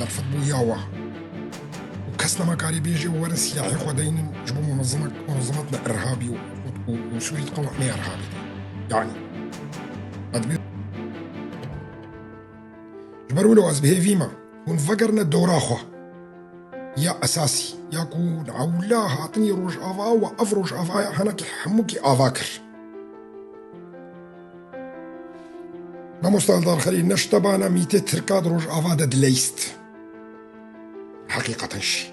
درفت بوياوة وكسنا مكاري بيجي وورن سياحي خدين جبوا منظمتنا إرهابي وسوري قوامي إرهابي يعني أدبي جبروا له أزبه فيما ونفقرنا الدوراخة يا أساسي يكون عولا هاتني روج أفا وأفروج أفا هناك حموكي أفاكر نمستال دار خليل نشتبانا ميتة تركاد روج أفا دليست حقيقة شي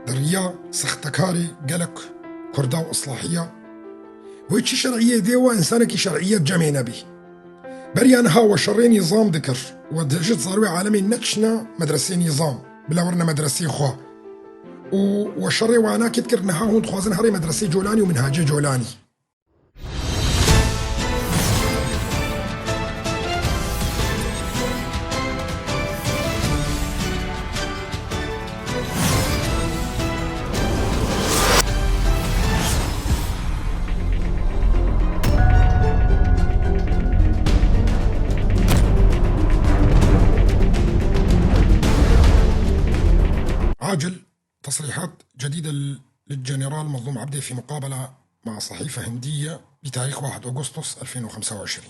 دريا سختكاري قالك كردا وإصلاحية ويتشي شرعية ديوة إنسانك شرعية جمينة بي بريان هاو شرين نظام ذكر ودهجت صاروي عالمي نتشنا مدرسي نظام بلا ورنا مدرسي خوا وشري وانا كتكر نهاهون تخوازن هري مدرسي جولاني ومنهاجي جولاني عاجل تصريحات جديدة للجنرال مظلوم عبده في مقابلة مع صحيفة هندية بتاريخ 1 أغسطس 2025.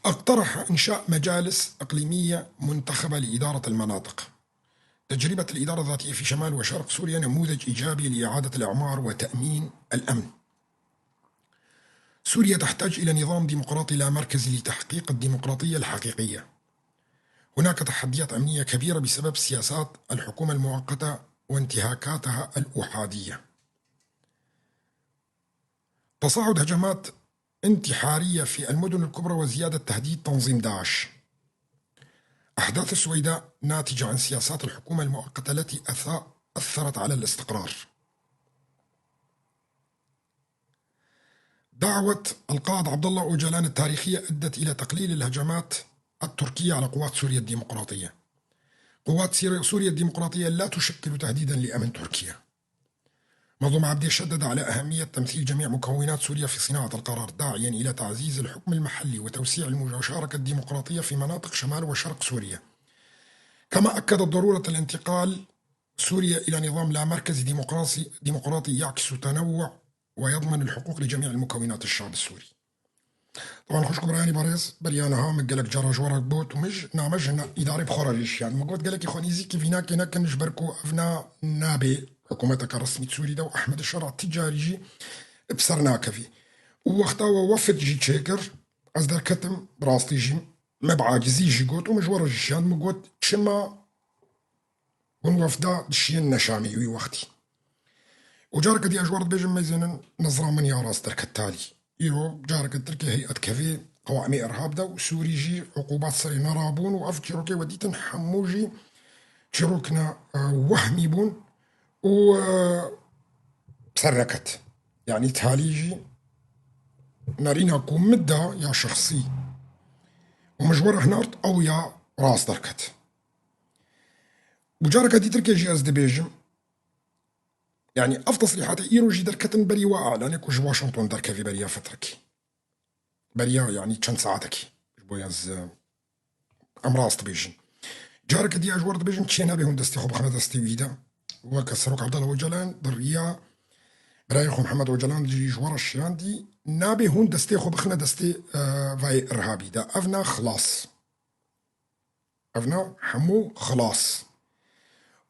اقترح إنشاء مجالس إقليمية منتخبة لإدارة المناطق. تجربة الإدارة الذاتية في شمال وشرق سوريا نموذج إيجابي لإعادة الإعمار وتأمين الأمن. سوريا تحتاج إلى نظام ديمقراطي لا مركزي لتحقيق الديمقراطية الحقيقية. هناك تحديات أمنية كبيرة بسبب سياسات الحكومة المؤقتة وانتهاكاتها الأحادية. تصاعد هجمات انتحارية في المدن الكبرى وزيادة تهديد تنظيم داعش. أحداث السويداء ناتجة عن سياسات الحكومة المؤقتة التي أثرت على الاستقرار. دعوة القائد عبد الله أوجلان التاريخية أدت إلى تقليل الهجمات التركية على قوات سوريا الديمقراطية. قوات سوريا الديمقراطية لا تشكل تهديدا لأمن تركيا. مظلوم عبده شدد على أهمية تمثيل جميع مكونات سوريا في صناعة القرار، داعيا إلى تعزيز الحكم المحلي وتوسيع المشاركة الديمقراطية في مناطق شمال وشرق سوريا. كما أكد ضرورة الانتقال سوريا إلى نظام لا مركزي ديمقراطي يعكس تنوع ويضمن الحقوق لجميع المكونات الشعب السوري. طبعا خوشكم براني باريس بريانا ها مقالك جرى جوارك بوت ومج نعمجنا إداري بخرجيش يعني مقود قالك إخوانيزي كيف هناك نجبركو أفنا نابي حكومتك الرسمي سوري ده وأحمد الشرع التجاري جي بسرناك فيه ووقتها ووفت جي تشيكر أصدر كتم براستي جي مبعاجزي جي قوت ومجور جيشان مقود تشما ونوفدا دشين نشامي وي وقتي وجارك دي أجوار بيجم ميزين نظرة من يا راس درك التالي إيرو جارك التركي هيئة كفي قوامي إرهاب ده وسوري جي عقوبات سري نرابون وأف جيروكي وديتن حموجي جيروكنا وهمي بون و بسركت يعني تاليجي نارينا كوم مدة يا شخصي ومجور هنارت أو يا راس دركت وجارك دي تركي جي أزد بيجم يعني أفضل تصريحات إيرو جي دركتن بري وأعلانك وج واشنطن دركة في بريا فتركي بريا يعني كان ساعتكي بوياز أمراض بيجن جارك دي أجور بيجن تشينا بهم دستي خو بخمد دستي ويدا وكسروك عبد الله وجلان دريا برايخ محمد وجلان جي جوار الشيان دي نابي هون دستي خو بخنا دستي فاي إرهابي دا أفنا خلاص أفنا حمو خلاص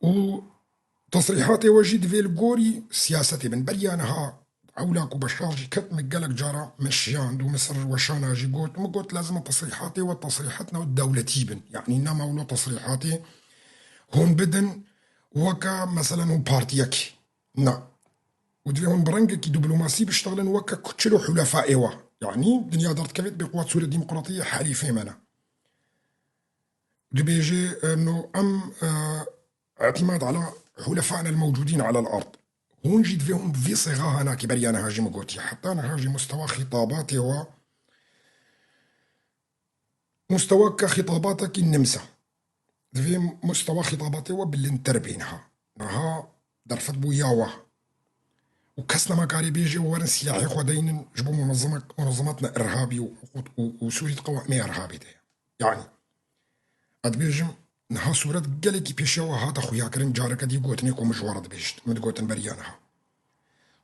وتصريحاتي وجد في الجوري سياستي بن بريانها أولاك وبشار جي كت مقالك جارة مشيان دو مصر وشانا جي قوت مقوت لازم تصريحاتي وتصريحاتنا والدولتي بن يعني إنما ولو تصريحاتي هون بدن وكا مثلا هون بارتيك نا ودري هون برنجك دبلوماسي بيشتغلن وكا كتشلو حلفاء إيوا يعني دنيا دارت كفت بقوات سوريا الديمقراطية حليفين منا دي بيجي انه اعتماد على حلفائنا الموجودين على الارض هون جيت فيهم في صيغه هنا كبري انا هاجي مقوتي حتى انا هاجي مستوى خطاباتي هو مستوى كخطاباتك النمسا في مستوى خطاباتي هو بالنتربينها نها درفت بوياوه وكسنا مكاري بيجي ورن سياحي خدين جبوا منظماتنا ارهابي وسوري قوامي ارهابي دي يعني أدبيجم نها صورة قالك بيشوا هذا خويا كريم جارك دي قوتني كو مشوار دبيشت من قوتن بريانها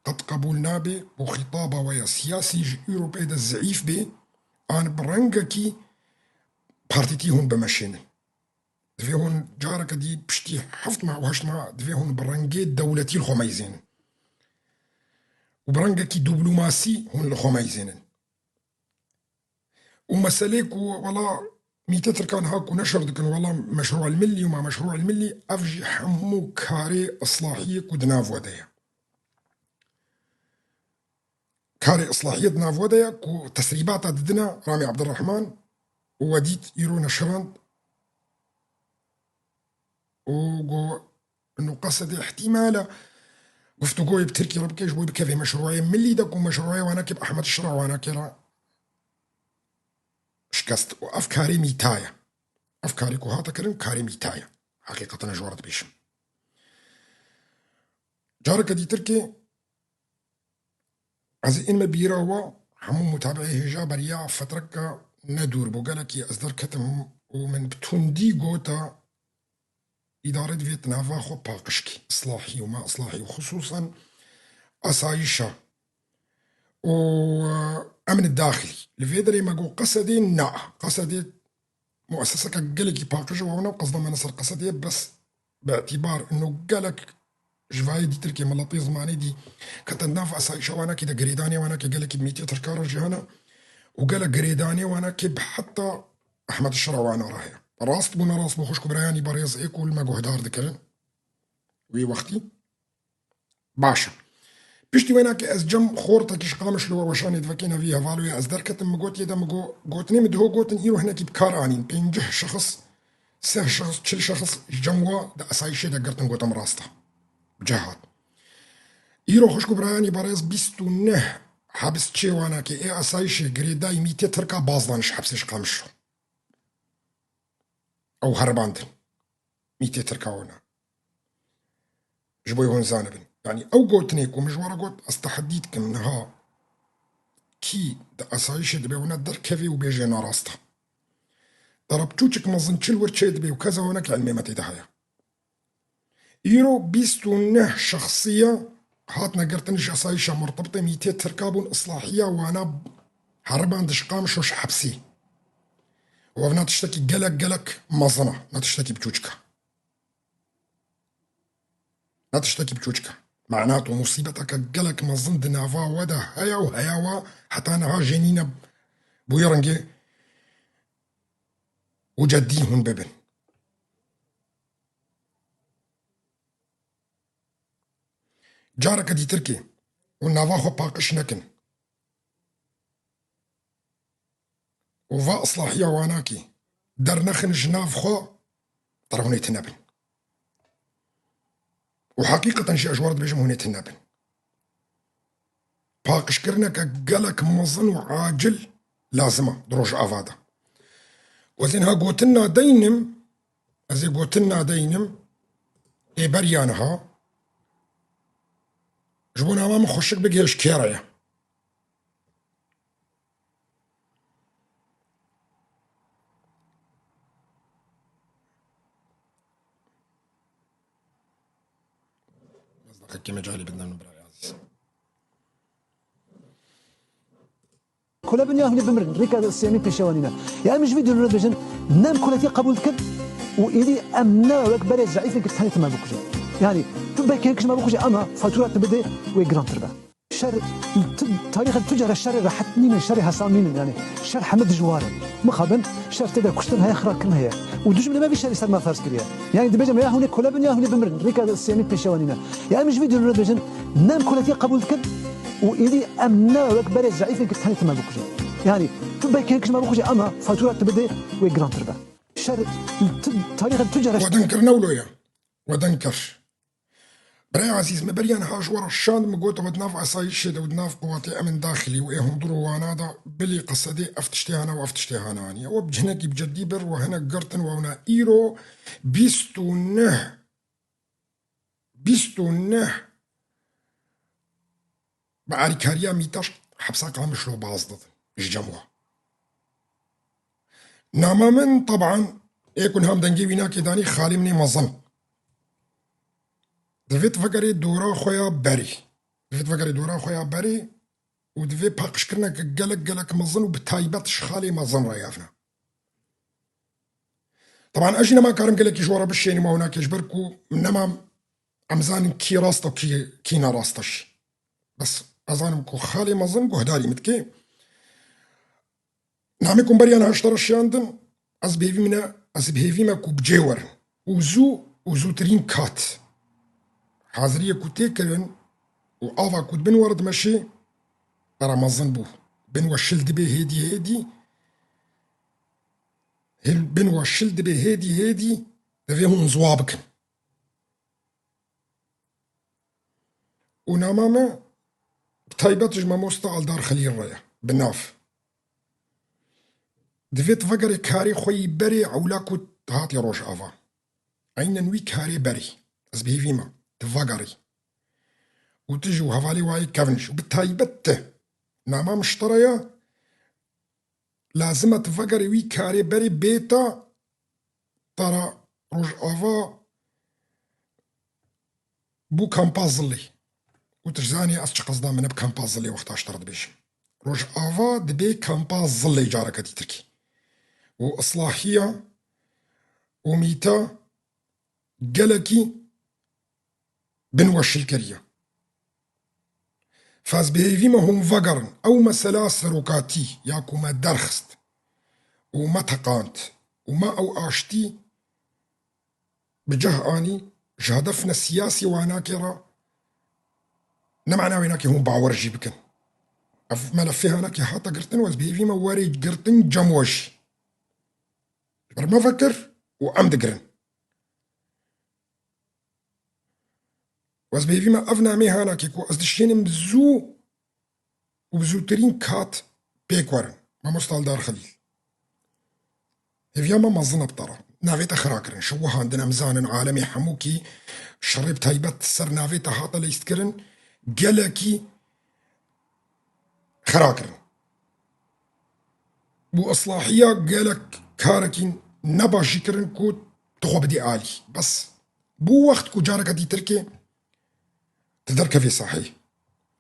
قد قبولنا به وخطابة ويا سياسي أوروبي دا الزعيف به أن برنجكي بارتيتي هون بمشين دفيهون جارك دي بشتي حفظ مع وهشنا دفيهون برنجي دولتي الخميزين وبرنجكي دبلوماسي هون الخميزين ومساليك والله ميتتر كان هاكو نشر دكن والله مشروع الملي ومع مشروع الملي أفجي حمو كاري إصلاحية كودناف ودايا كاري إصلاحية دناف ودايا كو تسريبات ضدنا رامي عبد الرحمن ووديت يرو نشران وقو إنه قصد احتمال قفتو قوي بتركي ربكيش بوي بكفي مشروعي ملي داكو مشروعي وانا كيب أحمد الشرع وانا كيرا شكست وأفكاري ميتايا أفكاري كو هاتا كرن كاري ميتايا حقيقة جورت بيشم جارك دي تركي از إن بيرا هو همو متابعي هجا بريا فترك ندور بوغالكي أصدر كتم ومن بتوندي قوتا إدارة فيتنافا خو باقشكي إصلاحي وما إصلاحي وخصوصا أسايشة وأمن الداخلي لفيدري ما قو قصدي نا قصدي مؤسسة قالك باقش وانا قصدا ما نصر قصدي بس باعتبار انه قالك جفاي دي تركي ملاطي زماني دي كتنافع أسايشة وانا كده قريداني وانا كي قالك بميتي تركار جهانا وقالك قريداني وانا كي حتى أحمد الشرع وانا راهي راست بونا راست بخشك برياني باريز ايكو ما قو هدار ذكرن وي وقتي باشا بيشتي وينك از جم خورتك ايش قامش لو وشاني دفكينا فيها فالو يا از دركت مقوت يدا مقو قوتني مدهو قوتن ايرو هناك بكارانين بينجح شخص سه شخص تشل شخص جموا دا اسايشي دا قرتن قوتم راستا جهات ايرو خشكو براني باريز بيستو نه حبس تشي وانا كي اي اسايشي قريداي ميتي تركا بازلانش حبسش قامشو او هرباندن ميتي تركا وانا جبوي هون زانبن يعني او قوتنيك ومجوارا قوت استحديتك منها كي دا اسايش دبي ونا در كفي وبيجينا راستا ضربتوچك مزن تشل ورتشي دبي وكذا هناك علمي ما تدهايا يرو بيستو نه شخصية هاتنا قرتنش اسايشة مرتبطة ميتي تركابون اصلاحية وانا هربان دشقام شوش حبسي وفنا تشتكي قلق مزنة لا تشتكي بچوچكا لا تشتكي بچوچكا معناته مصيبتك قلق مزن دنافا ودا هيا وهياوا حتى انا جنينة بويرنجي وجديهن ببن جارك دي تركي والنافاخو باقش نكن وفا اصلاحية واناكي در نخن جناف خو ترهوني تنبن وحقيقة شي أجوار بيجم هوني تنبن باقش كرنك قلق مظن وعاجل لازمة دروج أفادا وزنها قوتنا دينم أزي قوتنا دينم إي بريانها جبونا ما مخشك بقيش كيريا مصدقك كما جالي بدنا نبرا يا عزيز كل بنيا هني بمر ريكا السيامي بيشوانينا يا مش فيديو نرد بجن نام كلتي قبول كد وإلي أمنا وك بري زعيف لك تحني تما بكوجي يعني تبقى كيكش ما بكوجي أما فاتورة تبدي ويجرام تربا شر تاريخ التجار الشر راح من شر حسامين يعني شر حمد جوار مخابن شر تدا كشتن هي خرا كن هي ودوج ما في شر يسمى ما فارس كريا يعني دبجا ما هوني كل بنيا هوني بمر ريكا السيامي بيشوانينا يا مش فيديو نرد بجن نام كلتي قبول كد وإلي أمنا وك بري زعيف لك تحني تما بكوجي يعني تبقى كيكش ما بكوجي أما فاتورة تبدي ويجرام تربا شر تاريخ التجار ودنكر نولويا ودنكر برای عزیز مبریان هاجور الشان مقوت ودناف عصايش دا ودناف قواتي امن داخلي وايهم دروا وانا دا بلي قصدي افتشتهانا وافتشتهانا وبجهنكي بجدي بر وهنا قرتن وهنا ايرو بيستو نه بعاري كاريا ميتاش حبسا قامش لو بازدد جموها ناما من طبعا يكون هم دنجي وينا كداني خالي مني مظن دفيت فكري دورا خويا باري دفيت فكري دورا خويا باري ودفي باقش كرنا قالك مظن وبتايبات شخالي مظن رايافنا طبعا اجينا ما كارم قالك يجورا بالشيني ما هناك يجبركو انما امزان كي راستا كينا راستش بس ازانمكو خالي مظن قهداري متكي نعمكم بري انا اشترى الشاندن از بهيفي ما كو بجيور وزو ترين كات حاضرية كو تيكرن وآفا كو بن ورد ماشي برا مظن بو بن وشلد بي هيدي بن وشلد بي هيدي دفيهم زوابكن وناماما بتايبات جمع موستا دار خليل رايا بناف دفيت فقري كاري خوي بري عولاكو هاتي روش آفا عين نوي كاري بري از بهيفيما تفقري وتجو هفالي واي كافنش وبتايبته ناما مشتريا لازم تفقري وي كاري بري بيتا ترى روج آفا بو كامبازلي وتجزاني أسش قصدا من بكامبازلي وقت اشترط بيش روج آفا دبي كامبازلي جارك دي تركي وإصلاحية وميتا قلكي بنوش الكرية فاز بهيفي ما هم فقرن أو مسلا سروكاتي ياكو ما درخست وما تقانت وما أو آشتي بجه آني جهدفنا السياسي واناكرا نمعنا ويناكي هم باورجي بكن أف ملفها ناكي حتى قرتن واز بهيفي ما واري قرتن جموش ما فكر وأمد قرن واز بهيفي ما أفنا ميها ناكي كو أزدشين بزو وبزو ترين كات بيكورن ما مستال دار خليل هيفيا ما مظنة بطرة نافيتا خراكرن شوها عندنا مزان عالمي حموكي شريب تايبت سر نافيتا حاطة ليستكرن قلكي خراكرن بو إصلاحية قالك كاركين نبا شكرن كو تخو بدي آلي بس بو وقت كو جارك دي تركي تدرك في صحيح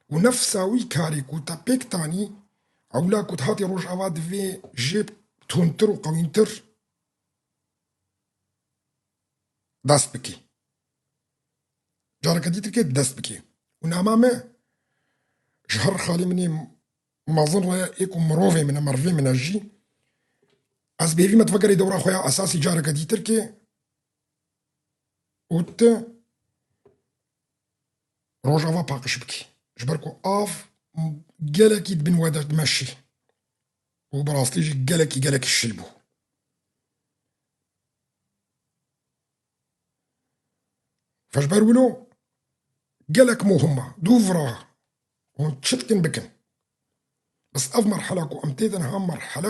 ونفساوي كاري كو تابيك تاني عولا كو تهاتي روش أواد في جيب تونتر وقوينتر داست بكي جارك دي تركي داست بكي ونامامه جهر خالي مني ما ظن رأي إيكو مروفي من مرفي من الجي از بيفي ما تفكري دورا خويا أساسي جارك دي تركي وت روج أفا باقش بكي جبركو آف قالكي دبن وادا تمشي وبراستيجي قالكي الشلبو فجبرولو قالك مهمة دوفرا ونتشتكن بكن بس أف مرحلة أمتيدن هم مرحلة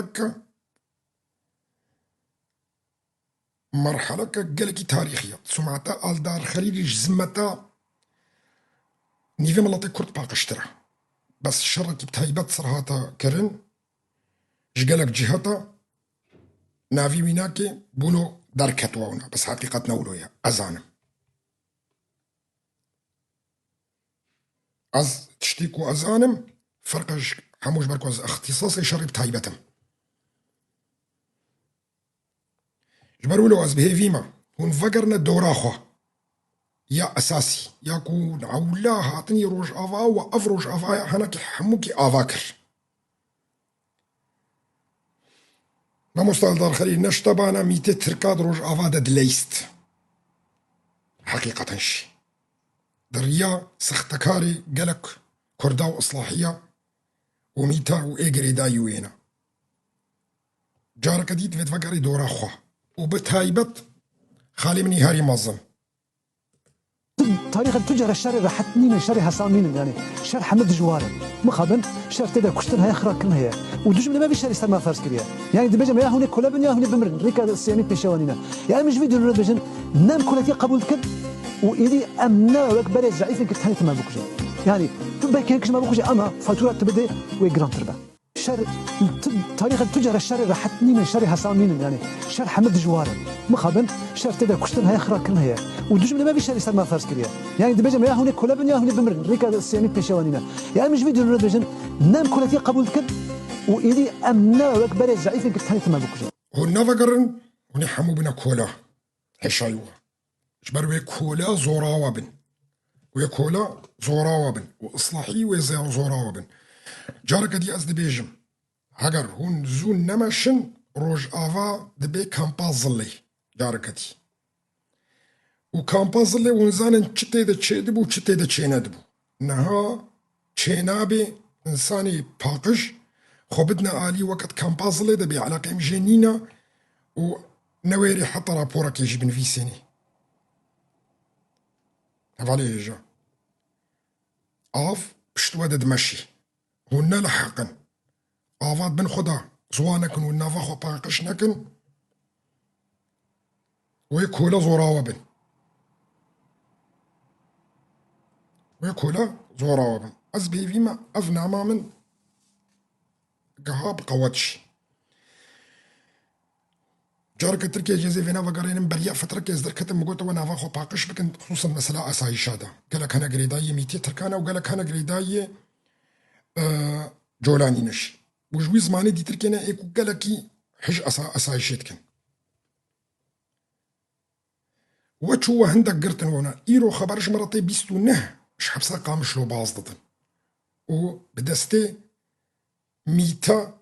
قالكي تاريخية سمعتا الدار خليل جزمتا نيفي ملطي كرت باقشترا بس شركي بتايبات صرهاتا كرن جقالك جهتا نافي ويناكي بولو دار كتواونا بس حقيقة نولويا أزانم أز تشتيكو أزانم فرقش حموش بركو أز اختصاصي شري بتايبتم جبرولو أز بهيفيما هون فقرنا دوراخوا يا أساسي يكون عولا هاتني روج أفا وأفروج أفا هناك حموكي أفاكر ما مستقل دار خليل نشتبانا ميتة تركاد روج أفا دليست حقيقة شي دريا سختكاري قلك كرداو إصلاحية وميتا وإيجري دا يوينا جارك ديت فيت فقري دورا خوا وبتهايبت خالي مني هاري مظن تاريخ التجار الشارع راحتني من شارع حسامين يعني شارع حمد جوار مخابن شارع تدا كشتن هي خرا كلها هي ودوج من ما بيشارع سما فارس كريا يعني دبجا ما هوني كولا بنيا هوني بمر ريكا السيامي بيشوانينا يعني مش فيديو ولا بجن نام كلتي قبول كد وإيدي أمنا وكبر زعيف كنت هاني تما بوكجا يعني تبا كانكش ما بوكجا أما فاتورة تبدي ويجران تربا شارع تاريخ التجار الشارع راحتني من شارع حسامين يعني شارع حمد جوار مخابن شرط دا كشتن هي خرا كن هي ودوش ما فيش لسه ما فارس كريا يعني دبجم يا هوني كولا بن يا هوني بمر ريكا السيامي بيشوانينا يعني مش فيديو ربجن نام كلاتي قبول كد وإلي أمنا وكبر الزعيف كنت هاني ما بكجا هو نافقرن ونحمو بنا كولا حشايوه جبر كولا زوراوا بن ويكولا زوراوا بن وإصلاحي ويزير زوراوا بن جارك دي أز دبيجم هاجر هون زون نمشن روج آفا دبي كامبا ظلي جارك دي وكامبا ظلي ونزانن چتي دا چه دبو چتي دا چه ندبو نها چه نابي إنساني باقش خبدنا آلي وقت كامبا ظلي دبي علاقة مجنينة ونويري حتى رابورك يجي بنفيسيني هفالي يجا آف بشتوى دمشي هنا لحقا آفات بن خدا زوانكن والنافا خو باقشنكن ويكولا زوراوا بن ويكولا زوراوا بن از بيفيما افناما من قهاب قواتش جارك تركيا جزي فينا وقرين بريا فترة كيزدر كتم مقوتا ونافا خو باقش بكن خصوصا مسألة أساي شادا قالك هنا قريداي ميتي تركانا وقالك هنا قريداي جولاني نش وجوي زماني دي تركينا ايكو قالكي حج أساي شيتكن وچو هندك قرتن ونا ايرو خبرش مرتي بيستو نه مش حبسا قامش لو بازدتن و بدستي ميتا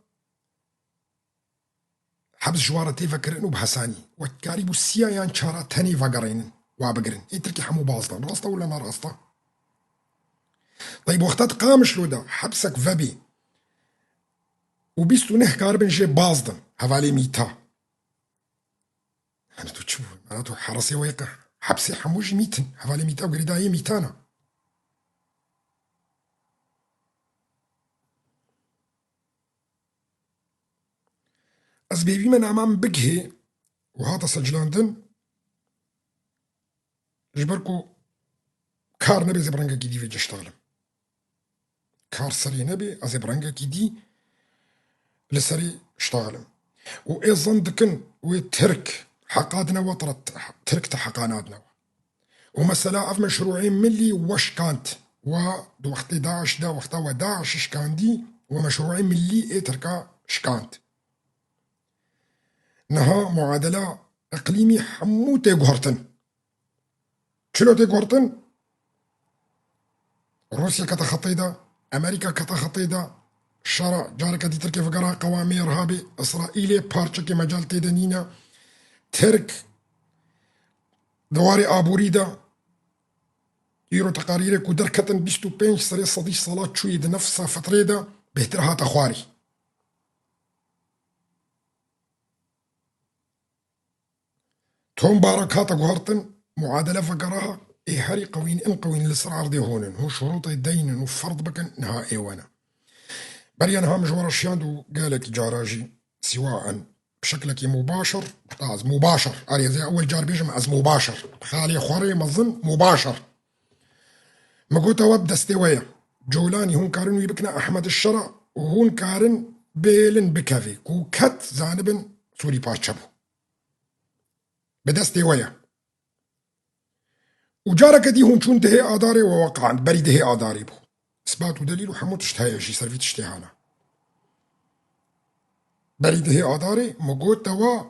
حبس جوارتي فكرن وبحساني وكاري بوسيا يان شارا تاني فقرين وابقرن اي تركي حمو بازدن راستا ولا ما راستا طيب وقتات قامش لو دا حبسك فبي وبيستو نه كاربن جي بازدن هفالي ميتا أنا تشوف معناته حرسي ويقع حبسي حموجي ميتن هفالي ميتا وقريداي ميتانا از بيبي من امام بقهي وهذا سجلاندن جبركو كار نبي زبرنجا كيدي في جشتغلم كار سري نبي ازبرنجا كيدي لسري اشتغلم وايضا دكن وترك حقادنا وطرت تركت حقاناتنا ومسألة أف مشروعين ملي وش كانت ودو وقت داعش دا وقتا وداعش شكاندي ومشروعين ملي اي تركا شكانت نها معادلة إقليمي حمو تيقهرتن شنو تيقهرتن؟ روسيا كتخطيدا أمريكا كتخطيدا شرع جارك دي تركي فقرا قوامي إرهابي إسرائيلي بارشكي مجال تيدنينا ترك دواري آبوريدا يرو تقاريرك ودركتن بيستو بينش سري صديش صلاة شويد نفسها فتريدا بهترها تخواري توم باركاتا قهرتن معادلة فقراها إيه هاري قوين إن قوين لسرعر دي هونن هو شروط دينن وفرض بكن نها إيوانا بريان ها مجوار الشياندو قالك جاراجي سواء بشكلك مباشر مباشر أري زي أول جار بيجم از مباشر خالي خوري مظن مباشر مقوتا واب دستوية جولاني هون كارن ويبكنا أحمد الشرع وهون كارن بيلن بكافي كو كت زانبن سوري باشبو بدستي ويا وجارك دي هون شون دهي آداري ووقعا بري دهي آداري بو إثبات ودليل وحمو تشتهي شي سرفي تشتهانا بري دهي آداري مقود توا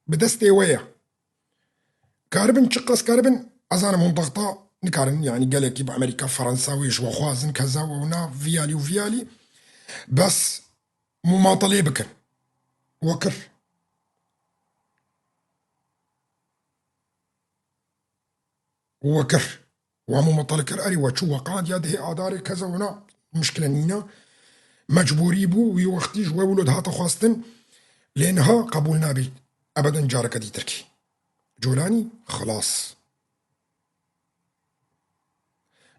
بدستي ويا كاربن شقص كاربن أزانا منضغطة نكارن يعني قالك بأمريكا فرنساوي جوا خوازن كذا ونا فيالي وفيالي بس مماطلي بكن وكر وكر وامو مطلكر أري وشو وقاد يده آداري كذا ونا مشكلة نينا مجبوري بو ويوختي جوا ولد هاتا خواستن لأنها قبولنا بي أبدا جارك دي تركي جولاني خلاص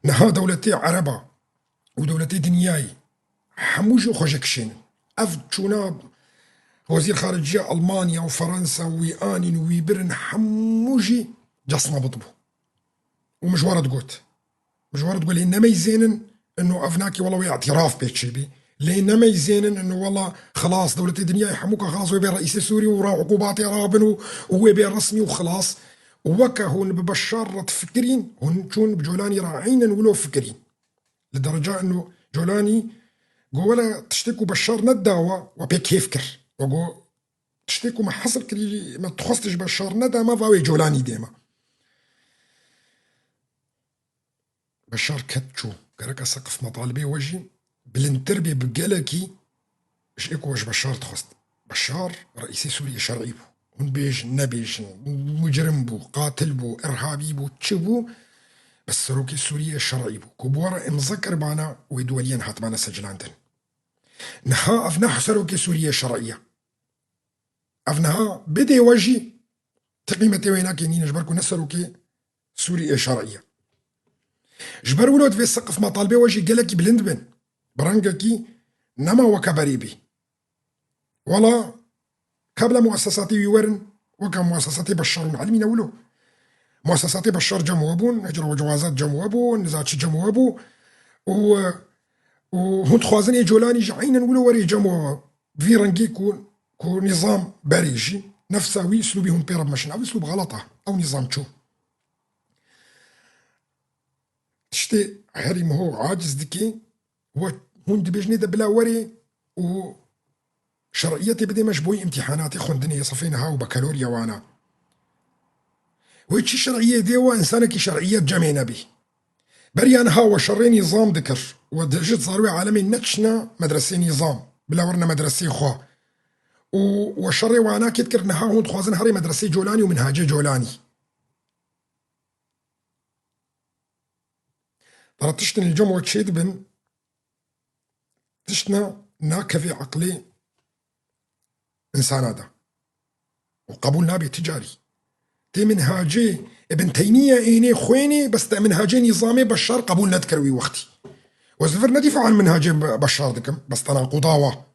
نها دولتي عربة ودولتي دنياي حموجي خوشكشين أف شونا وزير خارجية ألمانيا وفرنسا ويآنين ويبرن حموجي جصنا بطبو ومجوارة تقول إنما يزينن إنه أفناكي والله اعتراف بيتشي بي لأن ما يزينن إنه والله خلاص دولة الدنيا يحموك خلاص ويبين رئيس سوري وراه عقوبات رابن ويبين رسمي وخلاص. وكا هون ببشار تفكرين هون شون بجولاني راعين ولو فكرين لدرجة إنه جولاني ولا تشتكوا بشار نداوة وبيك يفكر وقو تشتكوا ما حصل كري ما تخصتش بشار ندا ما فاوي جولاني ديما بشار كتشو كركا سقف مطالبي وجي بالنتربي بقالكي اش ايكو واش بشار تخصت بشار رئيسي سوريا شرعي بو ونبيش نبيش مجرم بو قاتل بو ارهابي بو تشبو بس سروكي سوريا شرعي بو كبورا مذكر بانا ويدوليا هات بانا سجلاندن نها افناح سروكي سوريا شرعيه افنها بدي وجي تقيمتي وينك ينين جبركو نسروكي سوريا شرعيه جبر ولود في السقف مطالبي وجي قالك بلندبن برانقكي نما وكبريبي ولا قبل مؤسساتي ويورن وكا مؤسساتي بشار معلمين ولو مؤسساتي بشار جموابون هجروا جوازات جموابون نزاتش جموابو وهون تخوازن جولاني جعينا ولو وري جمواب في رنجي كو نظام باريجي نفسه اسلوبي هون بيرب مشن او اسلوب غلطه او نظام تشو تشتي هاري مهو عاجز دكي هون دبيجني دبلا وري و شرعيتي بدي مشبوي امتحاناتي خندني صفينها وبكالوريا وانا ويتشي شرعية ديوا انسانك شرعية جمينا بي بريان هاو شري نظام ذكر ودجت صاروي عالمي نتشنا مدرسي نظام بلا ورنا مدرسي خوا وشري وانا كتكرنا هاو تخوازن هاري مدرسي جولاني ومنهاجي جولاني ترى تشتني الجمعة تشيد بن تشتنا ناكفي عقلي إنسان هذا وقبول نابي تجاري تي منهاجي ابن تيمية إيني خويني بس تا منهاجي نظامي بشار قبول نذكروي وقتي وزفر ندفع عن منهاجي بشار دكم بس تناقضاوة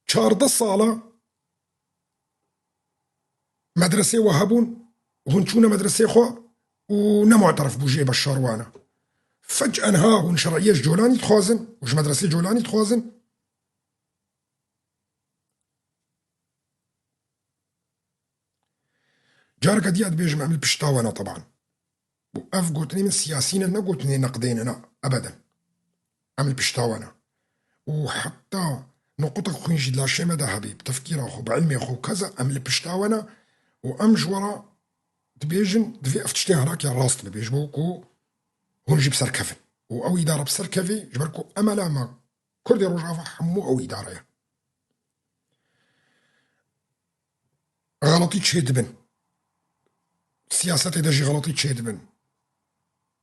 شارد الصالة مدرسة وهبون وهنشونا مدرسة خوا ونمعترف بوجي بشار وانا فجأة هاهون شرعية جولاني تخوازن وش مدرسة جولاني تخوازن جارك ديات بيجمع من البشتاوانة طبعا وأف قلتني من سياسيين أنا قلتني نقدين أنا أبدا عمل بشتاوانة وحتى نقطة خوين جد لاشي مدى حبيب تفكير أخو بعلمي أخو كذا عمل بشتاوانة وأمج ورا تبيجن دفي أفتشتي هراك يا راست بيجبوكو هون جيب سركفن وأو إدارة بسركفي جبركو أملا ما كردي رجعة حمو أو إدارة غلطي تشهد بن سياستي داجي غلطي تشهد بن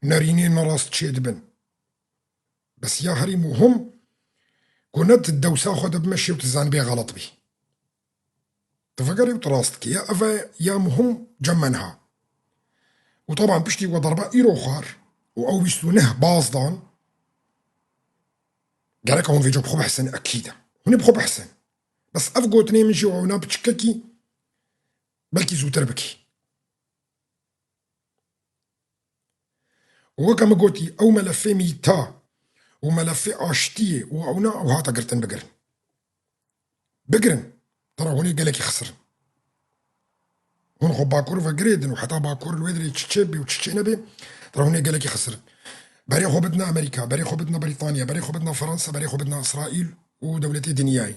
نارينين نراس تشهد بن بس يا هري مهم كونت الدوسة خد بمشي وتزان بيه غلط بي تفكري وتراستك يا أفا يا مهم جمنها وطبعا بشتي وضربة إيرو خار وأو بيستونه باصدان قالك هون فيجو بخو بحسن أكيد هون بخو بحسن بس أفقو تنين من جوا ونا بتشككي بلكي زو تربكي وكما قلتي أو ملفي ميتا وملفي أشتي وأونا أو هاتا قرتن بقرن ترى هوني قالك يخسر هون خو باكور فقريدن وحتى باكور الويدري تشيبي وتشينبي ترى هوني قالك يخسر بري خو بدنا أمريكا بري خو بدنا بريطانيا بري خو بدنا فرنسا بري خو بدنا إسرائيل ودولتي دنياي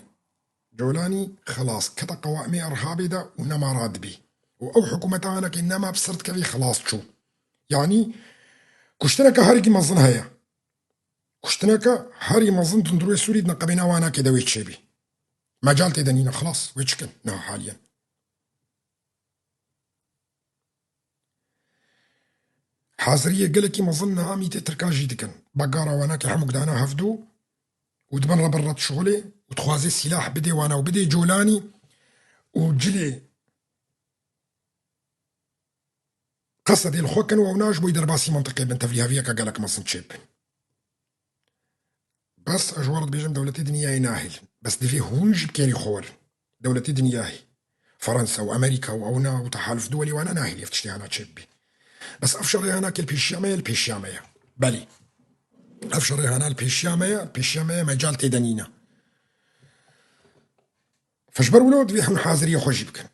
جولاني خلاص كتا قوائمي إرهابي دا ونما راد بي وأو حكومتانا كإنما بصرت كذي خلاص شو يعني كشتناك هاري مظن هيا كشتناك هاري مظن تندروي سوري نقبنا وانا كده ويتشبي مجال تدنينا خلاص ويتشكن نها حاليا حاضرية قالكي مظنها ميتة تركاجي دكن بقارة وانا كي حمق دانا هفدو ودبن ربرت شغلي وتخوازي السلاح بدي وانا وبدي جولاني وجلي قصة ديال الخوكن وناج بو يدير باسي منطقي بنت فيها فيك قالك ما صنتشيب بس اجوار بيجم دولتي دنياي ناهل بس دي فيه هونج كيري خور دولتي دنياي فرنسا وامريكا واونا وتحالف دولي وانا ناهل يفتشتي انا تشبي بس افشر انا كل بيشامية البيشامية بالي اف شري هنا البيشامية مجال تيدانينا فشبر ولود في حمل حاضرية خوش بكن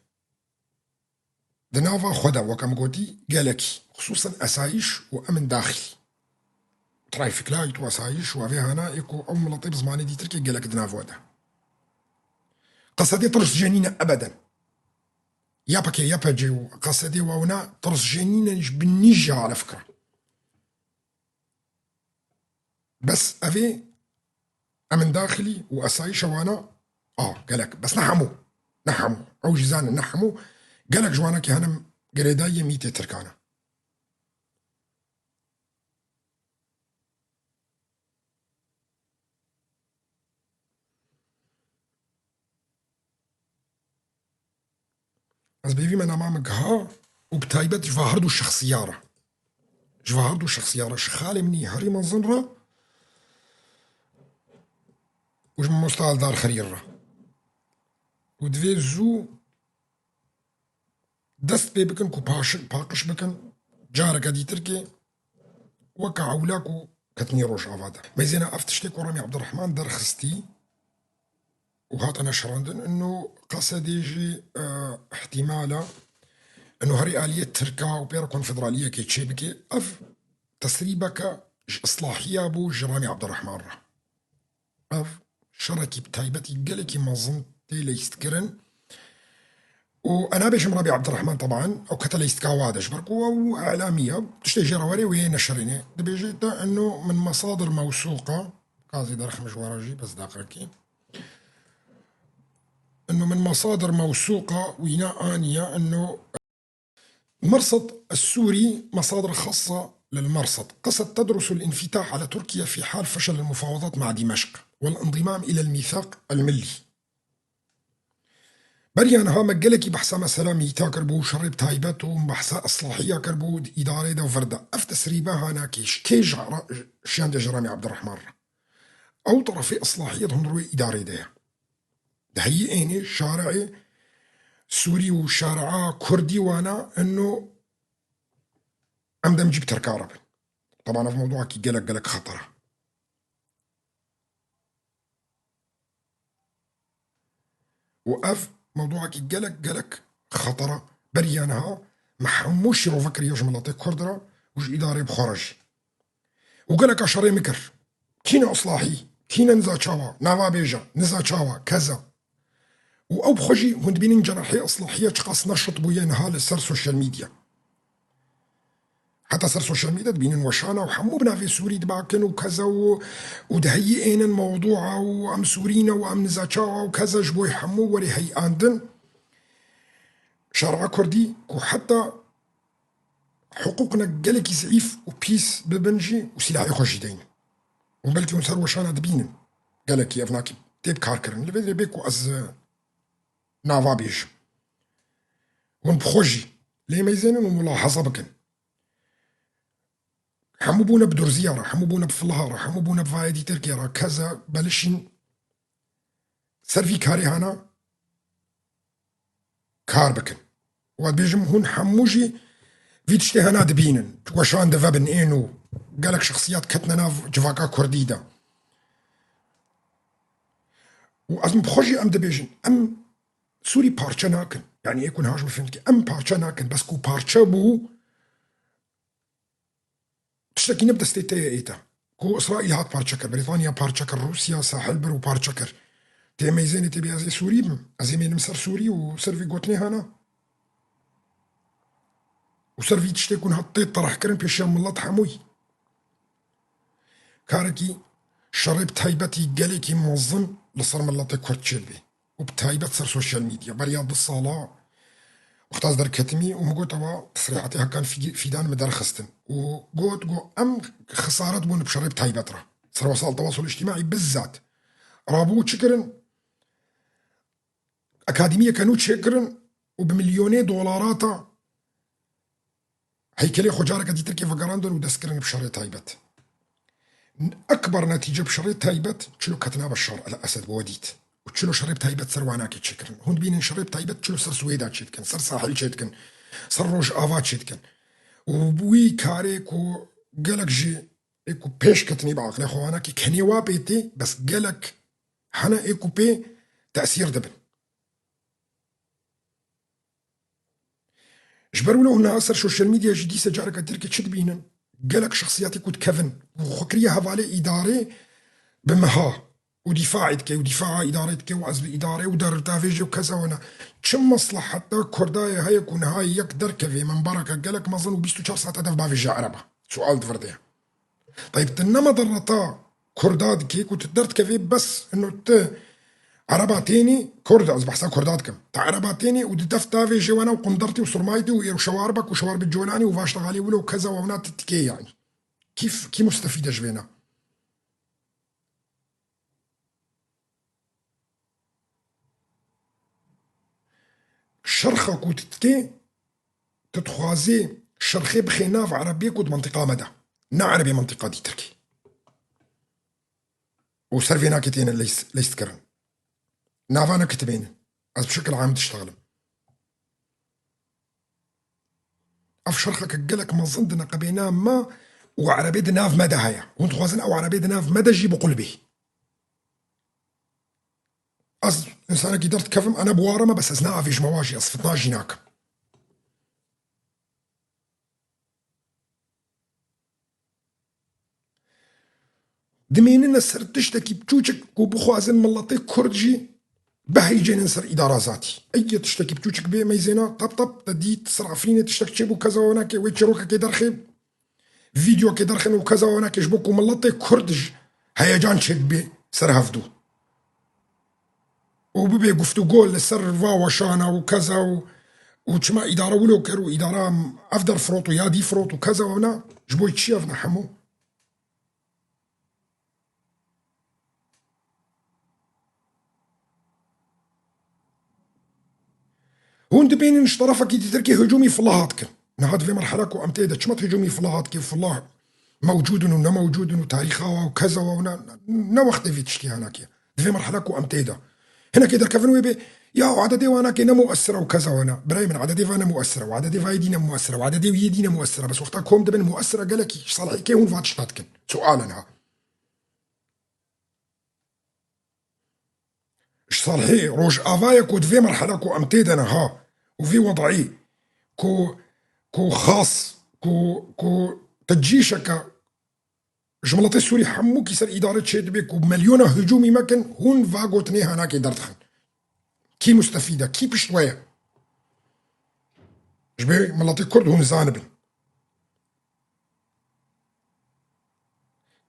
دنافا خدا وكم قوتي قالكي خصوصا أسايش وأمن داخلي ترايفك لايت وأسايش وفي هنا إيكو أم لطيف زماني دي تركي قالك دنافا ده قصدي طرس جنينة أبدا يابكي يابجي قصدي وهنا طرس جنينة بالنجة على فكرة بس أفي أمن داخلي وأسايش وانا قالك بس نحمو أو جزان نحمو قالك جوانا كي هنم قريداية ميتي تركانا بس بيفي من أمامك ها وبتايبت جواهردو الشخصيارة شخالي مني هاري منظنرة وش من مستعال دار خريرة ودفي زو دست بي بكن كو باقش بكن جارك هدي تركي وكا عولاكو كتني روش عفادا ميزينا افتشتك ورامي عبد الرحمن دار خستي وهات انا شراندن انه قصد يجي احتمالا انه هري آلية تركا وبيرا كونفدرالية كي تشيبكي اف تسريبك اصلاحية بو جرامي عبد الرحمن را اف شركي بتايبتي قالكي مظنتي ليستكرن وانا بيش مرابي عبد الرحمن طبعا او كتل يستكاوادش بركو اعلاميه تشتي جراوري وهي نشريني دبيجي انه من مصادر موثوقه قاضي درخ مجوراجي بس داقركي انه من مصادر موثوقه وينا انيه انه المرصد السوري مصادر خاصه للمرصد قصد تدرس الانفتاح على تركيا في حال فشل المفاوضات مع دمشق والانضمام الى الميثاق الملي بريان ها مجلكي بحثا مثلا ميتا كربو شرب تايبت وبحثا اصلاحيه كربو اداره دا وفردا اف تسريبا هانا كيج شان جرامي عبد الرحمن او طرفي اصلاحيه هنروي اداره ده هي ايني شارعي سوري وشارع كردي وانا انه عمدا جيب تركارب طبعا في موضوع كي قالك خطره واف موضوعك قالك خطرة بريانها محموش رو فكر يوش ملاطي كردرة وش إداري بخرج وقالك عشري مكر كينا إصلاحي كينا نزا نافا بيجا نزا كذا وأو بخجي هند بينين جناحي إصلاحية تقاس نشط بوينها لسر سوشيال ميديا حتى سر سوشيال ميديا تبينين وشانا وحمو بنا في سوري دباكن وكذا ودهيئين الموضوع وأم سورينا وأم نزا وكذا جبوي حمو وري هي آندن شارع كردي وحتى حقوقنا قالك زعيف وبيس ببنجي وسلاحي خوشيدين وبلتي ونسر وشانا دبينن قالك يا افناكي تيب كاركرن اللي بيكو از نافا بيش ونبخوجي ليه ما يزينن وملاحظة بكن حموبونا بدور زيارة حموبونا بفلهارة حموبونا بفايدي تركيا كذا بلشين سرفي كاري هانا كار بكن وبيجم هون حموجي فيتشتي هنا دبينن وشان دفابن اينو قالك شخصيات كتنا جفاكا كرديدا وازم بخوجي ام دبيجن ام سوري بارچا ناكن يعني يكون هاجم فهمتكي ام بارچا ناكن بس كو بارچا بو تشتكي نبدا ستيتي ايتا كو اسرائيل هات بارچكر بريطانيا بارچكر روسيا ساحل برو بارچكر تي ميزاني تبي ازي سوري ازي مين مسر سوري وسرفي قوتني هنا وسرفي تشتي كون هطيت طرح كرن بيشام الله تحموي كاركي شرب تايبتي قالكي منظم لصر ملاتي كورت شلبي وبتايبت سر سوشيال ميديا برياض الصلاة وقتاز در كتمي ومقوت أوا تصريحاتي هكان في دان مدار خستن وقوت أم خسارات بون بشرب تايبت را صار وسائل التواصل الاجتماعي بالذات رابو تشكرن أكاديمية كانوا تشكرن وبمليوني دولارات هيكلي خجارك دي تركي فقراندن ودسكرن بشرب تايبت أكبر نتيجة بشريط تايبت تشلو كتنا بشار الأسد بوديت وتشلو شريط تايبت سر وعناكي تشكرن هون بين شريط تايبت تشلو سر سويدات شيتكن سر ساحل شيتكن سر روج آفات شيتكن وبوي كاريك وقالك جي ايكو بيش كتني بعقلي خوانا كي كني وابيتي بس قالك حنا ايكو بي تأثير دبن جبروا له هنا أثر السوشيال ميديا جدي سجارك تركي تشد بينا قالك شخصياتي كنت كفن وخكرية هفالي إداري بمها ودفاعتك ودفاع إدارتك وعزب إداري ودار تافيجي وكذا وانا كم مصلحة حتى كردايا هاي يكون هاي يقدر كفي من بركة قالك ما ظن وبيستو 4 ساعات هدف بافيجي عربة سؤال تفرديه طيب تنما ضرطا كرداد كيك وتقدر كفي بس انه عرباتيني كرد از بحسها كرداتكم تاع عرباتيني ودفتا في جوانا وقندرتي وصرمايتي وشواربك وشوارب الجولاني وفاشتغالي ولو كذا وونات تتكي يعني كيف مستفيدة جبينا شرخك وتتكي تتخوازي شرخي بخناف عربيك ود منطقة مدى نا عربي منطقة دي تركي وسرفينا كتين ليست كرن نافانا كتبين از بشكل عام تشتغل اف شرخك قالك ما ظندنا قبينا ما وعربي دناف مدى هيا وانت خوازن او عربي دناف مدى جيبو قلبي از انسانك قدرت كفم انا بوارمه بس ازناها فيش مواجي اصفتنا جيناك دميننا سر تشتكي بتوشك وبخوازن ملطي كردجي بهي جين نسر إدارة ذاتي أي تشتكي بتوشك بيه ميزينا طب تدي تسرع فيني تشتك تشيبو كذا وناك ويتشروك كي درخي فيديو كي درخن وكذا وناك يجبوك وملطي كردج هيجان شك بيه سر هفدو وببي قفتو قول لسر فاوا شانا وكذا وشما إدارة ولو كرو إدارة أفدر فروت ويادي فروت وكذا ونا جبوي تشيفنا حمو هون دبين نش طرفك تركي هجومي في الله هاتك نهاد في مرحلة كو أمتيدة شمت هجومي في الله هاتك في الله موجود ونا موجود وتاريخها وكذا ونا وقت في تشتي هناك في مرحلة كو أمتيدة هنا كده كفنوا يبي يا عددي وانا كنا مؤثرة وكذا وانا براي من عددي فانا مؤثرة وعددي فايدينا مؤثرة وعددي ويدينا مؤثرة بس وقتها كوم دبن مؤثرة قالك صالحي كي هون فاتشتاتكن سؤالنا صالحي روج افايا كود في مرحلة كو امتيدنا ها وفي وضعي كو خاص كو تجيشك جملتي السوري حمو كيسر إدارة شيد بيك وبمليونة هجومي مكن هون فاقوتني هناك دردخن كي مستفيدة كي بشوية جبي ملاتي كرد هون زانبن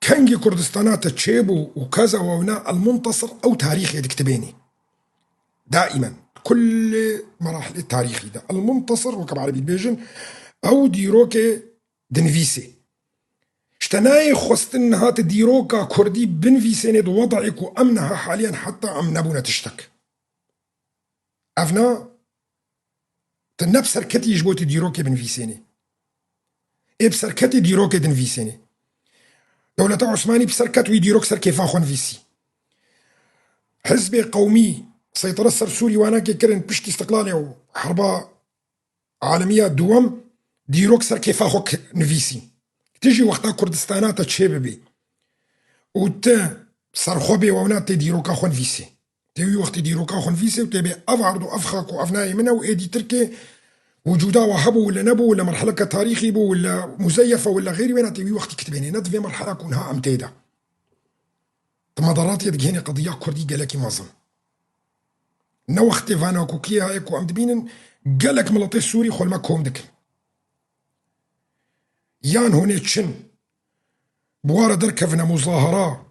كانجي كردستانات تشيبو وكذا ونا المنتصر أو تاريخ يدك تبيني دائما كل مراحل التاريخ ده المنتصر وكب عربي بيجن أو ديروكي دنفيسي اشتناي خستن هات ديروكا كردي بنفيسيني دو وضعك وأمنها حاليا حتى أم نبونا تشتك أفنا تنبسر كتي يجبوتي ديروكي بنفيسيني إبسر كتي ديروكي دنفيسيني دولة عثماني بسركت ويديروك سر كيف أخوان فيسي حزب قومي سيطرة سر سوري وانا كيكرن بشتي استقلالي وحربة عالمية دوام ديروك سر كيف أخوك نفيسي تجي وقتا كردستانات تشيب بي وتا سر خوبي وونات ديروك أخوان فيسي تيوي وقت ديروك أخوان فيسي وتبي أفعرض وأفخاك وأفناي منه وإيدي تركي وجودا وهبو ولا نبو ولا مرحلة كتاريخي بو ولا مزيفة ولا غيري وين تبي وقت كتبيني ند في مرحلة كونها أمتيدة تمضرات يدك هنا قضية كردي قالك مازن نو وقت فانا كوكيها ايكو أمدبين قالك ملطي السوري خول ما كوم دك يان هوني تشن بوارا دركفنا مظاهرة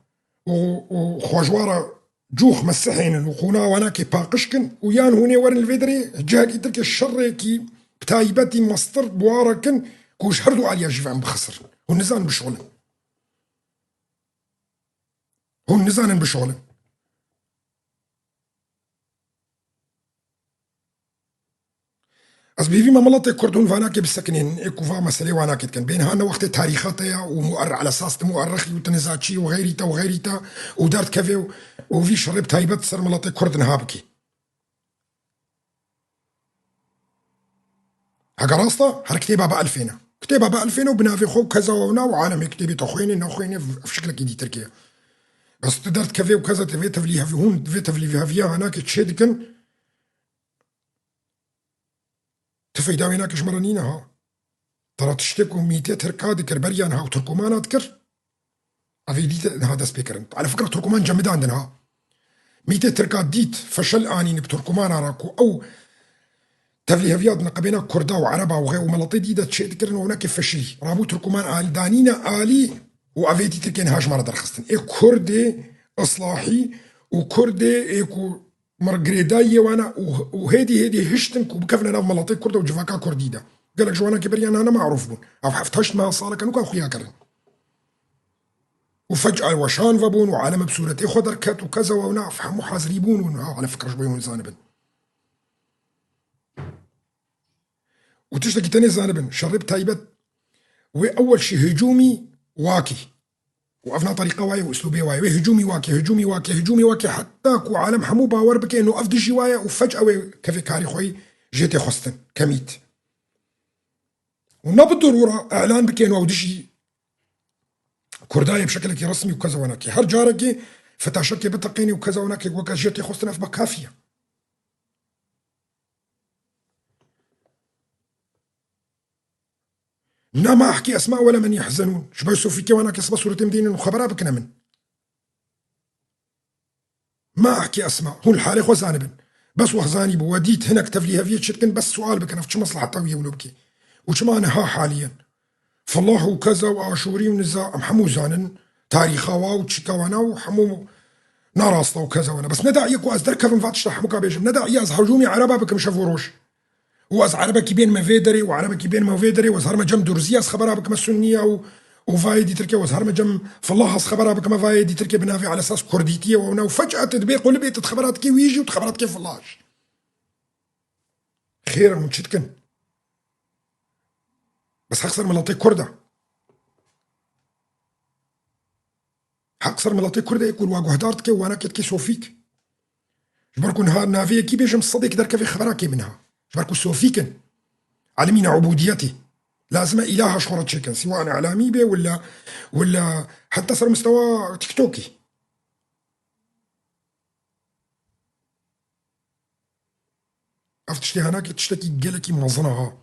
وخواجوارا جوخ مسحين وخونا وناكي باقشكن ويان هوني ورن الفيدري جاكي ترك الشر كي بتايبتي مصدر بواركن كوش هردو عليا جيفان بخسر هون نزان بشغلن هون نزان بشغلن از بيفي ما ملطي كردون فاناكي بالسكنين اكو فا مسألة واناكي كان بينها انا وقت تاريخاتها ومؤرخ على اساس مؤرخي وتنزاتشي وغيريتا وغيريتا ودارت كافي وفي شرب تايبت سر ملطي كردن هابكي هكا راستا هر كتيبها بقى 2000 كتابها ب 2000 وبنافي خو كذا ونا وعالم كتابي تخويني نخويني في شكلك دي تركيا بس تقدر تكفي وكذا تفي تفليها في هون تفي تفليها فيها هناك تشدكن تفي داوي هناك شمرانينا ها ترى تشتكوا 200 تركاد كربريان ها وتركمان اذكر افي ديت هذا سبيكر على فكره تركمان جمد عندنا ها 200 تركاد ديت فشل اني بتركمان راكو او تفليها فياد نقبينا كردا وعربا وغير وملطي ديدا تشدكن هناك فشلي رابو تركمان آل دانينا آلي وافيتي تركين هاش مرة درخستن اي كردي اصلاحي وكردي ايكو مرقريداي وانا وهيدي هشتن بكفنا ناف ملاطي كردا وجفاكا كرديدا قالك جوانا كبريان انا ما اعرف بون او حفتهشت ما صار كانوا كان خويا كرن وفجأة وشان فابون وعالم بسورتي خضر كات وكذا وانا فهموا حازريبون على فكرة شبيون زانبن وتشتكي تاني زانبن شرب تايبت واول شي هجومي واكي وقفنا طريقه واي واسلوبيه واي هجومي واكي هجومي واكي هجومي واكي حتى كو عالم حمو باور بك انه افدي جوايا وفجاه كيف كاري خوي جيتي خستن كميت وما بالضروره اعلان بك انه ودشي كردايه بشكل رسمي وكذا وناكي هر جارك فتاشكي بتقيني وكذا وناكي وكا جيتي خستن في كافيه لا ما احكي اسماء ولا من يحزنون شبه سوفيكي وانا كسبه صورة مدينة وخبرها بكنا من ما احكي اسماء هو الحالة خو زانبن بس وخزاني بوديت هناك تفليها في شتكن بس سؤال بكنا في مصلحة طوية ولوبكي وشما انا ها حاليا فالله وكذا واشوري ونزا محمو زانن تاريخا وتشكاوانا وحمو ناراستا وكذا وانا بس ندع يكو ازدر كفن فاتش حموكا بيجم ندع ياز هجومي عربا بكم شافوروش واز عربك بين مفيدري وعربك بين مفيدري وزهر ما جم درزياس خبرها بك السنيه وفايدي تركيا وزهر ما جم فالله خبرها بك ما فايدي تركيا بنافي على اساس كرديتيه وفجاه تدبيق ولبيت خبرات كي ويجي وتخبرات كيف الله خير متشتكن بس حقصر ملاطي كرده حقصر ملاطي كرده يقول واقو هدارتك وانا كتكي سوفيك جبركو نهار نافيه كي بيجم الصديق درك في خبراكي منها جبركو سوفيكن علمين عبوديتي لازم إله شهرة شكل سواء إعلامي به ولا حتى صار مستوى تيك توكي أفتشتي هناك تشتكي جلكي منظنها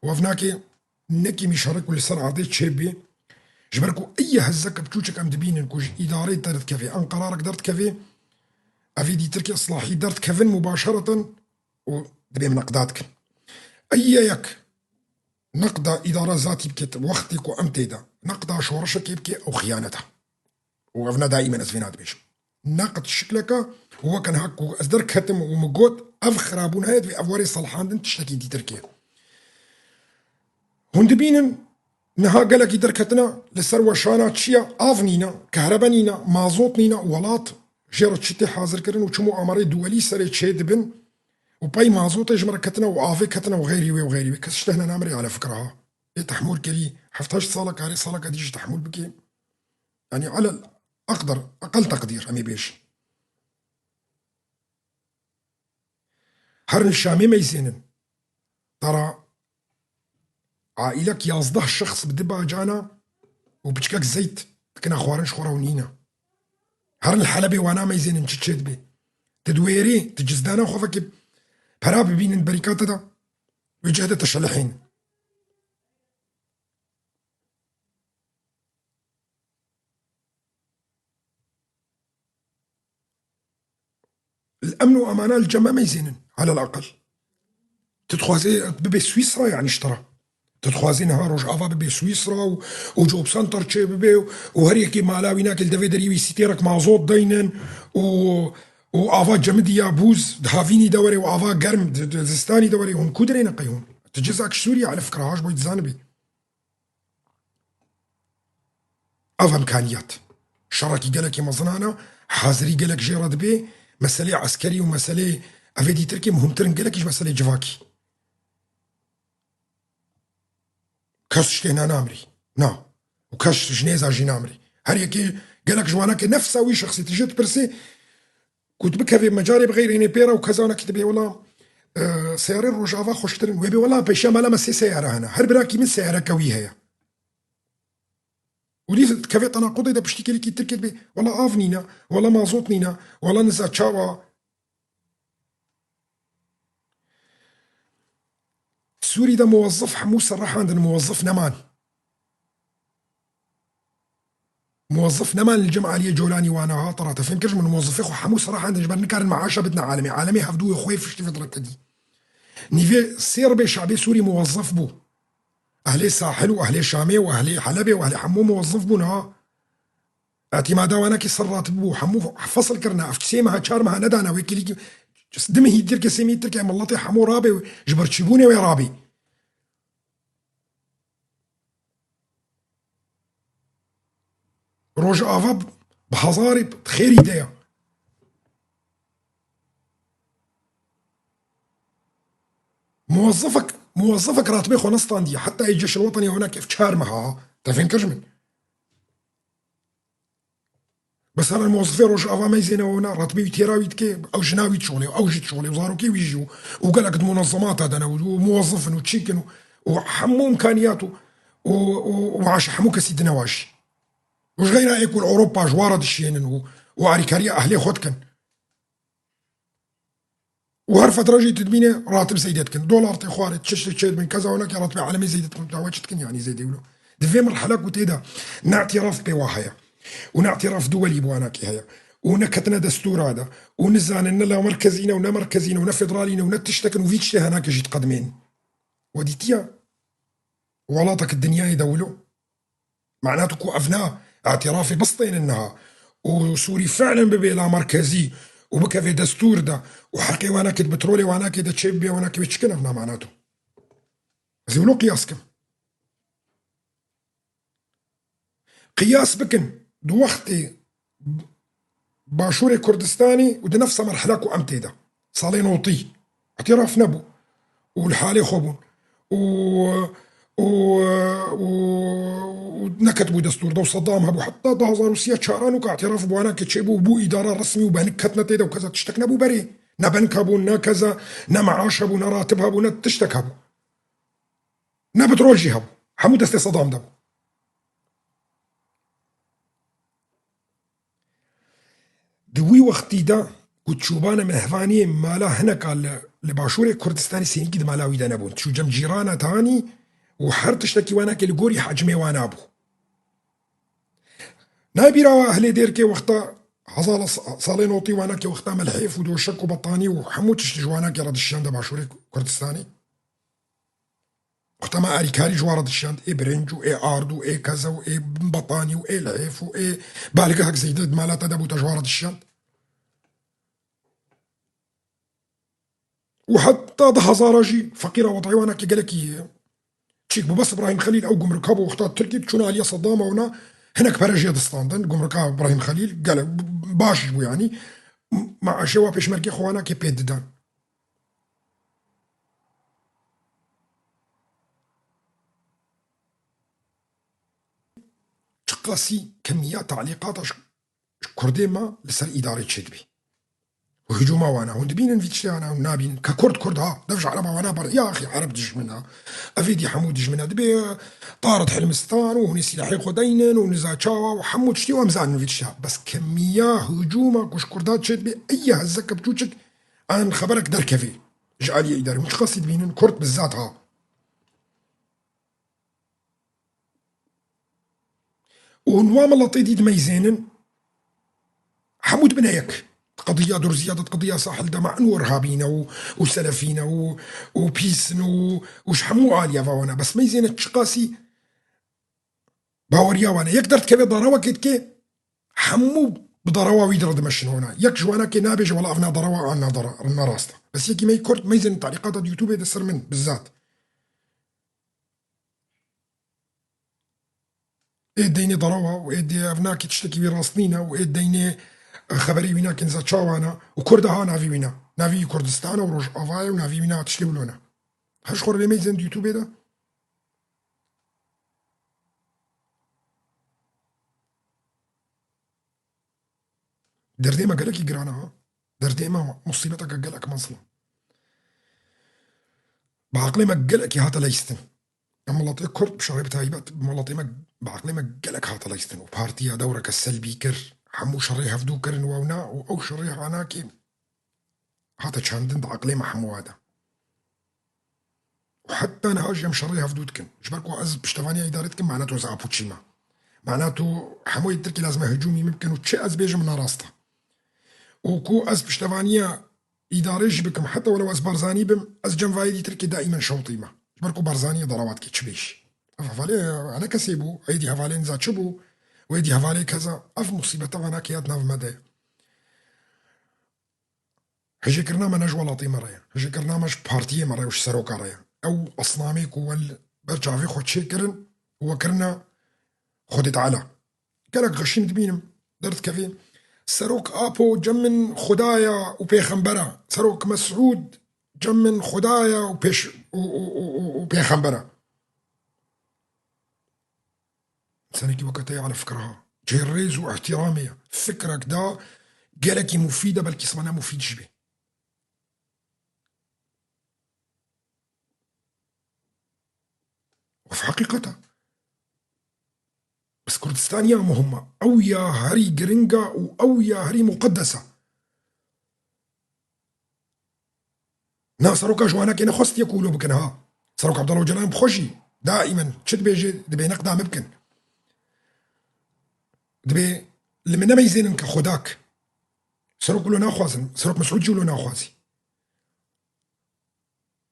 وفناكي نكي مشارك ولا صار عضيت شبي جبركو أي هزك بتوشك أم دبين كوج إداري دارت كافي أن قرارك دارت كافي أفيدي تركي إصلاحي دارت كافن مباشرة ودبي من نقداتك أي يك نقد إدارة ذاتي بكت وقتك وأمتيدا نقد شورشك يبكي أو خيانتها وغفنا دائما أزفينات بيش نقد شكلك هو كان هكو أصدر كتم ومقود أفخر أبون هيد في أفواري صلحان تشتكي دي تركيا هندبين نها قالك دركتنا لسر وشانا تشيا آفنينا كهربانينا مازوتنينا ولات جيرت شتي حاضر كرن وشمو أماري دولي سري تشيد بن وباي مازوت يجمر كتنا وعافي كتنا وغيري كسشت هنا نامري على فكرها تحمل كلي حفتاش صالك علي صالك اديش تحمل بكي يعني على اقل تقدير امي بيش هرن الشامي ما يزينن ترى عائلك يازده الشخص بدبا جانا وبتشكك زيت كنا خوارن شخورا ونينا هرن الحلبي وانا ما يزينن تشتشد بي تدويري تجزدانا خوفك برابي بين البريكات دا وجهة تشلحين الأمن وأمانة الجماعة ما يزينن على الأقل تتخوازي ببي سويسرا يعني اشترى تتخوازي نهار روج أفا ببي سويسرا وجوب سنتر تشي ببي وهريكي مالاوي ناكل دافي دريوي سيتيرك مازوت دينن وآفا جمدية بوز دهافيني دوري وآفا قرم زستاني دوري هم كودري نقيهم تجزاك سوريا على فكرة هاش بويت زانبي آفا إمكانيات شراكي قالك مظنانا حازري قالك جيراد بي مسألة عسكري ومسألة أفيدي تركي مهمترن قالك إيش مسألة جفاكي كاش هنا نامري نا وكاش جنيزة جي نامري هريكي قالك جواناك نفسه شخصي تجد برسي كنت بكها في مجاري بغير هنا بيرا وكذا وانا كتبي والله سيارة روجافا خوشترن ويبي والله بيشا مالا مسي سيارة هنا هر براكي من سيارة كوي هي ولي كافي تناقض إذا بشتكي لك تركت بي والله آفنينا والله مازوتنينا والله نزا تشاوا السوري ده موظف حمو صراحة عندنا موظف نمان موظف نمان الجمعة علي جولاني وانا هاطرة تفهم كيف من موظف اخو حمو صراحة عندنا جبال نكار المعاشة بدنا عالمي هفدو اخوي فشتي فترة دي نيفي سير شعبي سوري موظف بو اهلي ساحل واهلي شامي واهلي حلبي واهلي حمو موظف بونا اعتمادا وانا كي صرات بو حمو فصل كرنا افتسيمها شارمها ندانا ويكي دمه يدير كسيمي تركي ملطي حمو رابي جبرت شيبوني ويا رابي روج افا بحضاري بخير يديا موظفك راتبي خو نسطاندي حتى الجيش الوطني هناك كيف شارمها تعرفين كرجمن بس انا الموظفين روج افا ما يزينوا هنا راتبي تيراويت كي او جناويت شغلي او جيت شغلي وزارو كي ويجوا وقال لك المنظمات هذا وموظف وتشيكن وحمو امكانياته وعاش حمو كسيدنا واش وش غير يكون اوروبا جوارة دشينن وعريكاريا اهلي خدكن وهرفت رجي تدمينه راتب زيدتكن دولار تخواري تشتري تشيد من كذا هناك راتب عالمي زيدتكن تواجدكن يعني زيد يقولوا دفي مرحله قلت هذا نعترف بواحية ونعترف دولي بواناكي هيا ونكتنا دستور هذا ونزان ان لا مركزينا ونا مركزينا ونا فيدرالينا ونا تشتكن وفيتش هناك جيت قدمين وديتيا ولاتك الدنيا يدولوا معناته كو افناء اعترافي بسطين انها وسوري فعلا ببيلا مركزي وبكى في دستور ده وحكي وانا كده بترولي وانا كده تشبي وانا كده تشكن افنا معناته زولو قياسكم قياس بكن دوختي باشوري كردستاني ودي نفس مرحلة أمتي ده صالين وطي اعتراف نبو والحالي خبون و ونكت بو دستور ده وصدام هبو حتى ده هزار وسيا شارانو كاعتراف بوانا كتشيبو بو إدارة رسمي وبهنكتنا تيدا وكذا تشتكنا بو بري نا بنك هبو نا كذا نا معاش هبو نا راتب هبو نا تشتك هبو نا بترولجي هبو حمو دستي صدام دبو دوي وقتی دا كتشوبانا مهفاني مالا هنا قال لباشوري كردستاني سينيكي مالاوي دا نبون شو جم جيرانا تاني وحر تشتكي وانا كي لقوري حجمي وانا ابو نابي راوا اهلي ديركي وقتا هزال صالين وطي وانا كي وقتا ملحيف ودو شك وبطاني وحمو تشتج وانا كي رد الشام دا باشوري كردستاني وقتا ما اري كاري جوارد الشام اي برنجو اي اردو اي كذا واي بطاني واي لحيف واي بالك هك زيدد مالاتا دابو تجوارد الشام وحتى ده هزارجي فقيرة وضعي وانا كي قالك تشيك بس ابراهيم خليل او قمركابو واختار تركي تشونا عليا صدام هنا هناك برجي دستاندن قمركاب ابراهيم خليل قال باش بو يعني مع شوا بيش مركي خوانا كي بيد دان تقاسي كميات تعليقات كرديما لسر إدارة تشدبي وهجوما وانا وندبين فيتشي انا ونابين ككرد ها دفش عربا وانا بر يا اخي عرب دج منها افيدي حمود دج منها دبي طارد حلمستان ونسي لحي خدينن ونزا تشاوا وحمود شتي ومزان فيتشي بس كمية هجوما كوش كردات شد بي اي هزك بتوشك ان خبرك در كفي جعلي اداري مش قصد بينن كرد بالذات ها ونوام الله طيدي ميزينن حمود بنايك قضية دور زيادة قضية ساحل ده مع انو ارهابينا وسلفينا وبيسن وش حمو عالية فاوانا بس ما يزين تشقاسي باوريا وانا يقدر تكبي ضراوة كي حمو بضراوة ويدر دمشن هنا يك جوانا كي نابج ولا افنا ضراوة عنا ضراوة راستا بس يكي ما يكورت ما يزين تعليقات اليوتيوب يدسر من بالذات ايه ديني ضراوة وايه دي افناك تشتكي براسنينا وايه ديني خبري وينا كنزا تشاوانا وكردها نافي وينا نافي كردستان وروج افاي ونافي وينا تشلولونا هاش خور لي ميزن يوتيوب ده دردي ما قالك يقرانا ها دردي ما مصيبتك قالك مصلا بعقلي ما قلك هات ليستن ملطي كرد بشري بتايبات ملطي ما بعقلي ما قلك هات ليستن وبارتيا دورك السلبي كر حمو شريها فدو كرن وونا او شريها عناكي هات شاندن بعقلي ما حمو هذا وحتى انا هاجم شريها فدودكن جبركو از بشتفانيا ادارتكن معناته زعبوتشيما معناته حمو التركي لازم هجومي ممكن وتشي از بيجم من راسته وكو از بشتفانيا إداريش بكم حتى ولو از بارزاني بم از جنفايدي تركي دائما شوطيمة جبركو بارزاني ضروات كي تشبيش هفالي انا كسيبو ايدي هفالي نزا تشبو ويدي هفالي كذا اف مصيبة طبعا كياتنا في مدى هجي كرنامج ولاطي مرايا هجي كرنامج بارتيه مرايا وش سروكا رايا او اصنامي كوال برجع في خود شيكرن وكرنا خدت على قالك غشين دبينم درت كفي سروك ابو جمن خدايا وبيخنبرة سروك مسعود جمن خدايا وبيخنبرة سنكي وقتها على فكرها جيريز واحترامي فكرك دا قالك مفيدة بل كسمنا مفيد شبه وفي حقيقتها بس كردستان يا مهمة أو يا هري جرينجا أو يا هري مقدسة نا سروكا جوانا كينا خست يقولوا بكنها سروك عبد الله وجلان بخوشي دائما تشد بيجي دبي نقدا ممكن دبي لمن ما يزين انك خداك سروك لو ناخوازن سروك مسعود جولو ناخوازي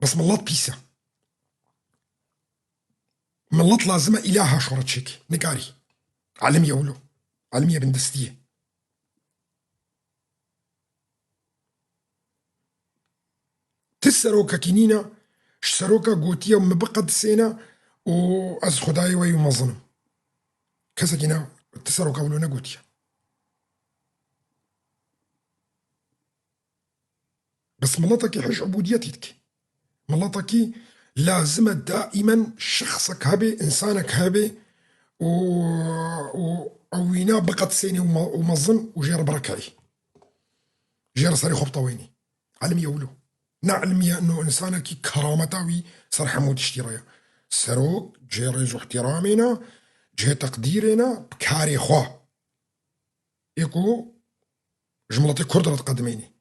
بس ملات بيسا ملات لازمة إلها شورتشيك نكاري علمية ولو علمية بندستية تسروكا كينينا سروكا قوتية ومبقد سينا وأز خداي ويمظنم كذا كينا تسروكا ولونا قوتية بس ملاتك يحج عبوديتك ملاتك لازم دائما شخصك هبي إنسانك هبي أو وينا بقت سيني ومظن وجير بركعي جير صاري خبطويني علم يولو نعلم يا أنه إنسانك كرامتاوي صار حمود اشترايا سروك جير احترامنا جه تقديرنا بكاري خوا يكو جملتي كردرة تقدميني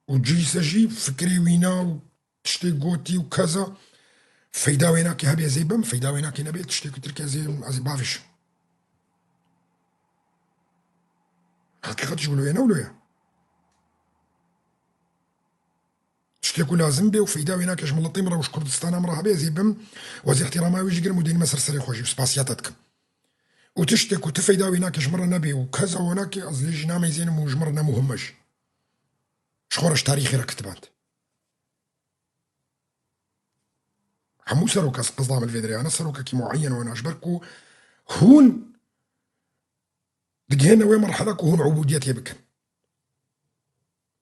وجي سجي فكري وينا تشتي قوتي وكذا فايدا ويناكي هبي زي بم فايدا ويناكي نبي تشتي كتركي زي بافش حقيقة تقولوا يا نولويا تشتي كل لازم بي وفايدا ويناكي جمل الطيمرة وش كردستان امرها بي زي بم وزي احترامها ويجي مدير مسر سري خوشي بسباسياتتكم وتشتك وتفايدا ويناكي جمرة نبي وكذا وناكي أزلي جنامي زين وجمرنا مهمش شخورش تاريخي راه كتبات حمو سروكا قصدام الفيدري انا سروكا كي معين وانا اجبركو هون دقينا وين مرحلك وهون عبوديتي بك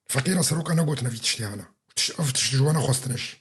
فقيرة سروكا انا قلت نفي تشتي انا تشتي جوانا خواستناش